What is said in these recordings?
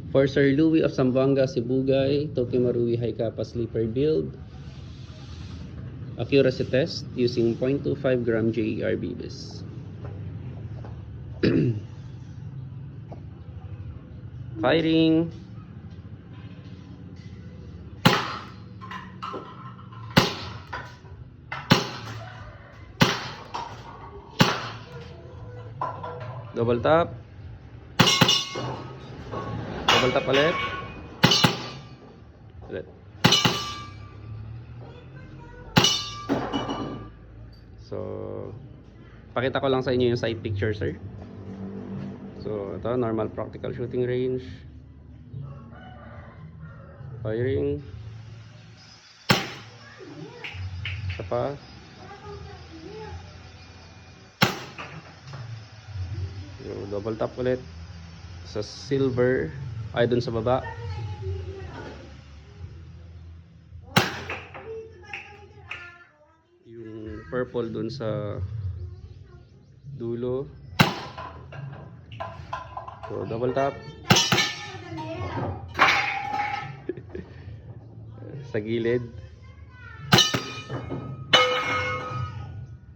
For Sir Louis of Zamboanga, Sibugay, Tokyo Marui High Kappa Sleeper Build. Accuracy test using 0.25 gram JER BBIS. Firing. Double tap. Double tap ulit. Ulit. So, pakita ko lang sa inyo yung side picture, sir. So, ito, normal practical shooting range. Firing. Isa pa. So, double tap ulit. Sa silver. Ay, dun sa baba. Yung purple dun sa dulo. So, double tap. Sa gilid.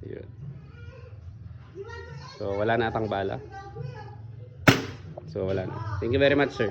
Yun. So, wala na atang bala. So, wala na. Thank you very much, sir.